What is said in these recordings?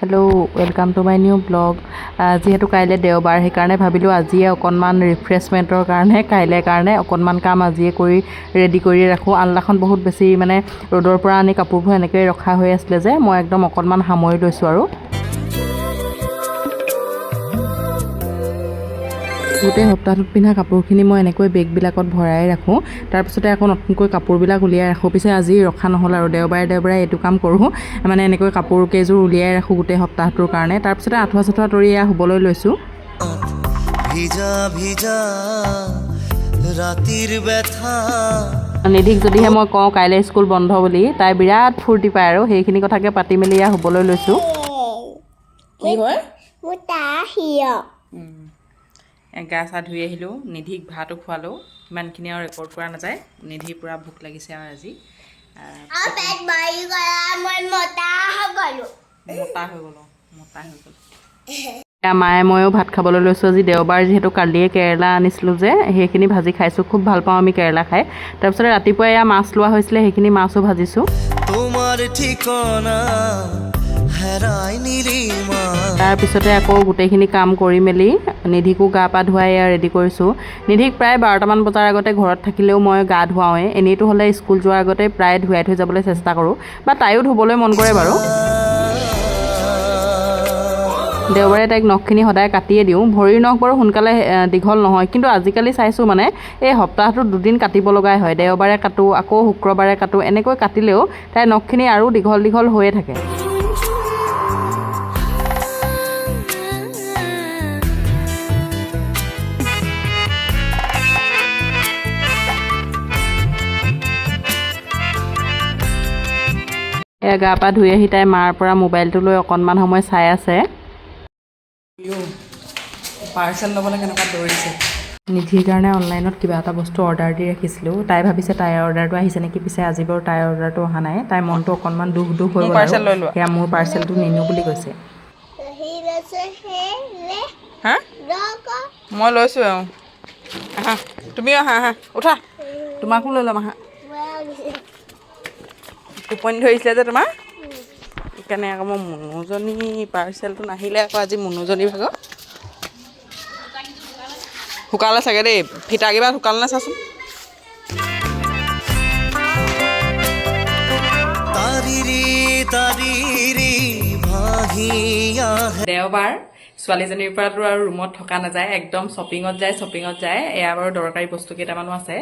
Hello' welcome to my new blog. যিহেতু কাইলৈ দেওবাৰ সেইকাৰণে ভাবিলোঁ আজিয়ে অকণমান ৰিফ্ৰেছমেণ্টৰ কাৰণে অকণমান কাম আজিয়ে কৰি ৰেডি কৰি ৰাখোঁ। আলনাখন বহুত বেছি মানে ৰ'দৰ পৰা আনি কাপোৰবোৰ এনেকৈ ৰখা হৈ আছিলে যে মই একদম অকণমান সামৰি লৈছোঁ আৰু গোটেই সপ্তাহটোত পিন্ধা কাপোৰখিনি মই এনেকৈ বেগবিলাকত ভৰাই ৰাখোঁ। তাৰপিছতে আকৌ নতুনকৈ কাপোৰবিলাক উলিয়াই ৰাখোঁ। পিছে আজি ৰখা নহ'ল আৰু দেওবাৰে এইটো কাম কৰোঁ, মানে এনেকৈ কাপোৰ কেইযোৰ উলিয়াই ৰাখোঁ গোটেই সপ্তাহটোৰ কাৰণে। তাৰপিছতে আঁঠুৱা চাঠুৱা তৰি শুবলৈ লৈছোঁ। ভিজা ভিজা ৰাতিৰ ব্যথা নিধিক যদিহে মই কওঁ কাইলৈ স্কুল বন্ধ বুলি, তাই বিৰাট ফূৰ্তি পায় আৰু সেইখিনি কথাকে পাতি মেলি শুবলৈ লৈছোঁ। কি হয় গা চা ধুই আহিলোঁ, নিধিক ভাতো খোৱালোঁ। ইমানখিনি আৰু ৰেকৰ্ড কৰা নাযায়, নিধিৰ পূৰা ভোক লাগিছে আৰু আজি মতা হৈ গ'ল। মায়ে ময়ো ভাত খাবলৈ লৈছোঁ। আজি দেওবাৰ যিহেতু কালিয়ে কেৰেলা আনিছিলোঁ যে সেইখিনি ভাজি খাইছোঁ। খুব ভাল পাওঁ আমি কেৰেলা খাই। তাৰপিছতে ৰাতিপুৱা এয়া মাছ লোৱা হৈছিলে, সেইখিনি মাছো ভাজিছোঁ। তোমাৰ ঠিকনা হেৰাই নিৰিমা। তাৰপিছতে আকৌ গোটেইখিনি কাম কৰি মেলি নিধিকো গা পা ধুৱাই ৰেডি কৰিছোঁ। নিধিক প্ৰায় 12টামান বজাৰ আগতে ঘৰত থাকিলেও মই গা ধুৱাওঁৱেই। এনেইতো হ'লে স্কুল যোৱাৰ আগতে প্ৰায় ধুৱাই থৈ যাবলৈ চেষ্টা কৰোঁ, বা তাইও ধুবলৈ মন কৰে বাৰু। দেওবাৰে তাইক নখখিনি সদায় কাটিয়ে দিওঁ। ভৰিৰ নখ বাৰু সোনকালে দীঘল নহয়, কিন্তু আজিকালি চাইছোঁ মানে এই সপ্তাহটোত 2 দিন কাটিব লগাই হয়। দেওবাৰে কাটোঁ, আকৌ শুক্ৰবাৰে কাটোঁ। এনেকৈ কাটিলেও তাইৰ নখখিনি আৰু দীঘল হৈয়ে থাকে। গা পা ধুই আহি তাই মাৰ পৰা মোবাইলটো লৈ অকণমান সময় চাই আছে। পাৰ্চেল ল'বলৈ কেনেকুৱা দৌৰিছে। নিধিৰ কাৰণে অনলাইনত কিবা এটা বস্তু অৰ্ডাৰ দি ৰাখিছিলোঁ। তাই ভাবিছে তাইৰ অৰ্ডাৰটো আহিছে নেকি, পিছে আজি বাৰু তাইৰ অৰ্ডাৰটো অহা নাই। তাইৰ মনটো অকণমান দুখ হৈ গ'ল আৰু সেয়া মোৰ পাৰ্চেলটো নিনিওঁ বুলি কৈছে। হা মই লৈছোঁ আহা, তুমিও আহা উঠা, তোমাকো লৈ ল'ম আহা। টোপনি ধৰিছিলে যে তোমাৰ, সেইকাৰণে আকৌ মই মুনুজনী পাৰ্চেলটো নাহিলে আকৌ আজি মুনুজনী ভাগৰ শুকালে চাগে দেই। ফিটা কিবা শুকালে নে চাচোন। দেওবাৰ ছোৱালীজনীৰ পৰাতো আৰু ৰুমত থকা নাযায়, একদম শ্বপিঙত যায়। এয়া বাৰু দৰকাৰী বস্তু কেইটামানো আছে।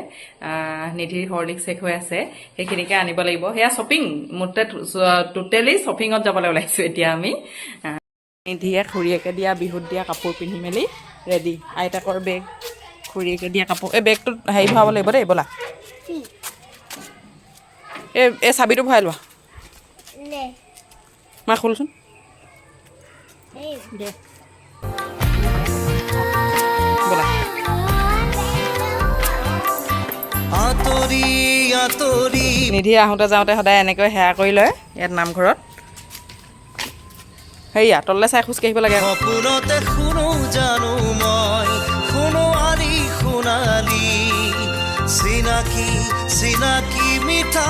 নিধিৰ হৰলিক্স শেষ হৈ আছে, সেইখিনিকে আনিব লাগিব। সেয়া শ্বপিং টোটেলি শ্বপিঙত যাবলৈ ওলাইছোঁ এতিয়া আমি। নিধিয়ে খুৰীয়েকে দিয়া বিহুত দিয়া কাপোৰ পিন্ধি মেলি ৰেডি। আইতাকৰ বেগ, খুৰীয়েকে দিয়া কাপোৰ। এই বেগটোত হেৰি ভৰাব লাগিব দেই, ব'লা। এই চাবিটো ভৰাই লোৱা। মা খোলচোন। ব'লা। নিধি আহোঁতে যাওঁতে সদায় এনেকৈ সেৱা কৰি লয় ইয়াত নামঘৰত। হেৰিয়া তললৈ চাই খোজকাঢ়িব লাগে। সপোনতে শুনো জানো মই শুনো আলি সোণালী চিনাকি চিনাকি মিঠা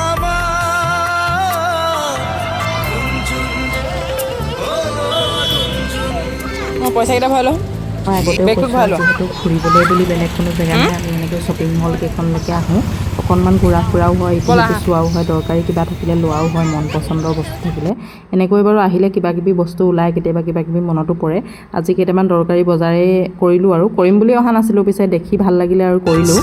মই পইচাকেইটা ভৰাই লওঁ। মই আগতেও কৈছোঁ যিহেতু ফুৰিবলৈ বুলি বেলেগ কোনো জেগা নাই, আমি এনেকৈ শ্বপিং মল কেইখনলৈকে আহোঁ। অকণমান ঘূৰা ফুৰাও হয়, ইটো চোৱাও হয়, দৰকাৰী কিবা থাকিলে লোৱাও হয়, মন পচন্দৰ বস্তু থাকিলে। এনেকৈ বাৰু আহিলে কিবা কিবি বস্তু ওলায়, কেতিয়াবা কিবা কিবি মনতো পৰে। আজি কেইটামান দৰকাৰী বজাৰে কৰিলোঁ আৰু কৰিম বুলি অহা নাছিলোঁ, পিছে দেখি ভাল লাগিলে আৰু কৰিলোঁ।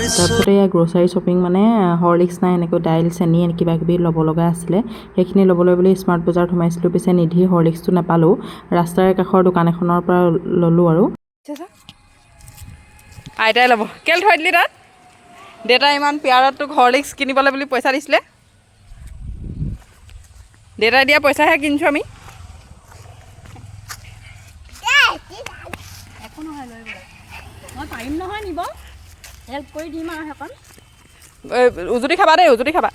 তাৰপিছতে এয়া গ্ৰ'চাৰী শ্বপিং, মানে হৰলিক্স নাই, এনেকৈ দাইল চেনি কিবা কিবি ল'ব লগা আছিলে। সেইখিনি ল'বলৈ বুলি স্মাৰ্ট বজাৰত সোমাইছিলোঁ। পিছে নিধি হৰলিক্সটো নাপালোঁ, ৰাস্তাৰ কাষৰ দোকান এখনৰ পৰা ল'লোঁ আৰু। আইতাই ল'ব। কেলৈ থৈ দিলি তাত? দেউতাই ইমান পিয়াৰত তোক হৰলিক্স কিনিবলৈ বুলি পইচা দিছিলে। দেউতাই দিয়া পইচাহে কিনিছোঁ আমি। মই পাৰিম নহয় নিব, হেল্প কৰি দিম আৰু সেইকণ। উজুতি খাবা দেই, উজুতি খাবা।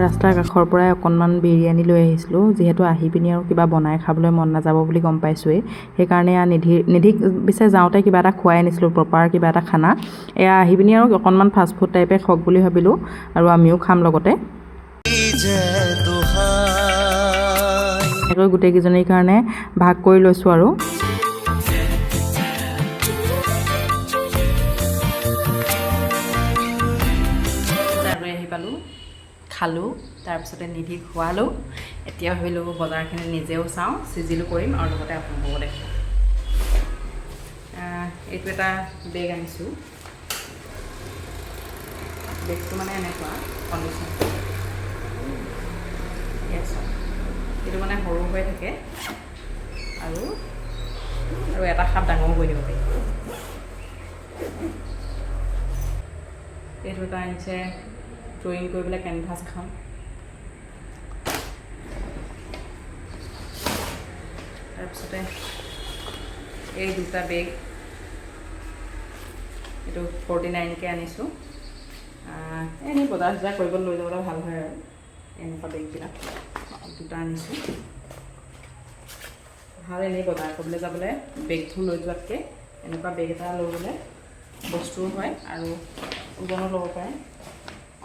ৰাস্তাৰ কাষৰ পৰাই অকণমান বিৰিয়ানী লৈ আহিছিলোঁ, যিহেতু আহি পিনি আৰু কিবা বনাই খাবলৈ মন নাযাব বুলি গম পাইছোঁৱেই। সেইকাৰণে নিধিক পিছে যাওঁতে কিবা এটা খুৱাই আনিছিলোঁ, প্ৰপাৰ কিবা এটা খানা। এয়া আহি পিনি আৰু অকণমান ফাষ্ট ফুড টাইপে খাওক বুলি ভাবিলোঁ, আৰু আমিও খাম লগতে। এনেকৈ গোটেইকেইজনীৰ কাৰণে ভাগ কৰি লৈছোঁ আৰু। আহি পালোঁ, খালোঁ, তাৰপিছতে নিধিক খোৱালোঁ। এতিয়া ভাবিলোঁ বজাৰখিনি নিজেও চাওঁ, চিজিলো কৰিম আৰু লগতে আপোনালোককো দেখাম। এইটো এটা বেগ আনিছোঁ। বেগটো মানে এনেকুৱা কণ্ডিশ্যন, এইটো মানে সৰু হৈ থাকে আৰু এটা খাপ ডাঙৰ কৰি দিব পাৰি। এইটো এটা আনিছে ড্ৰয়িং কৰিবলৈ কেনভাছ এখন। তাৰপিছতে এই দুটা বেগ, এইটো 49কৈ আনিছোঁ। এনেই বজাৰ চজাৰ কৰিব লৈ যাবলৈ ভাল হয় আৰু এনেকুৱা বেগবিলাক দুটা আনিছোঁ। ভাল এনেই বজাৰ কৰিবলৈ যাবলৈ বেগবোৰ লৈ যোৱাতকৈ এনেকুৱা বেগ এটা লৈ গ'লে বস্তুও হয় আৰু ওজনো ল'ব পাৰে।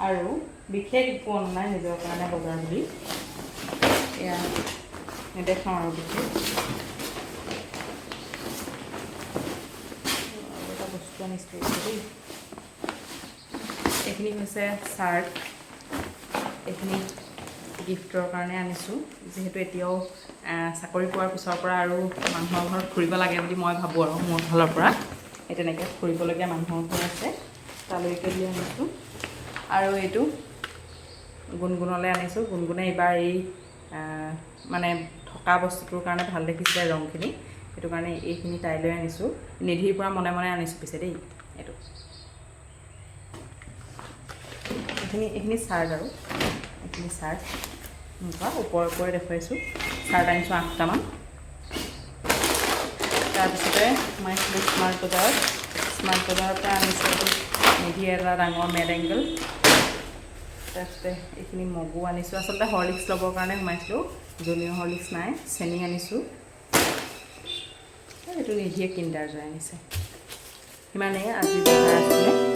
আৰু বিশেষ একো অনা নাই নিজৰ কাৰণে বজাৰ বুলি, এয়া নেদেখাওঁ আৰু বিশেষ। আৰু এটা বস্তু আনিছিলোঁ দেই, এইখিনি হৈছে চাৰ্ট। এইখিনি গিফ্টৰ কাৰণে আনিছোঁ, যিহেতু এতিয়াও চাকৰি পোৱাৰ পিছৰ পৰা আৰু মানুহৰ ঘৰত ফুৰিব লাগে বুলি মই ভাবোঁ আৰু মোৰ ফালৰ পৰা। এই তেনেকৈ ফুৰিবলগীয়া মানুহৰ ঘৰ আছে, তালৈকে বুলি আনিছোঁ। আৰু এইটো গুণগুণলৈ আনিছোঁ। গুণগুণে এইবাৰ এই মানে থকা বস্তুটোৰ কাৰণে ভাল দেখিছিলে ৰংখিনি, সেইটো কাৰণে এইখিনি তাইলৈ আনিছোঁ। নিধিৰ পৰা মনে মনে আনিছোঁ পিছে দেই। এইখিনি চাৰ্ট, আৰু এইখিনি চাৰ্ট এনেকুৱা ওপৰে দেখুৱাইছোঁ। চাৰ্ট আনিছোঁ 8টামান। তাৰপিছতে মই স্মাৰ্ট বজাৰৰ পৰা আনিছোঁ নিধিৰ এটা ডাঙৰ মেড এংগল। তাৰপিছতে এইখিনি মগু আনিছোঁ। আচলতে হৰলিক্স ল'বৰ কাৰণে সোমাইছিলোঁ, জুনিয়ৰ হৰলিক্স নাই। চেনি আনিছোঁ। এইটো নিধিয়ে কিণ্ডাৰ জয় আনিছে। সিমানেই আজি বজাৰ আছিলে।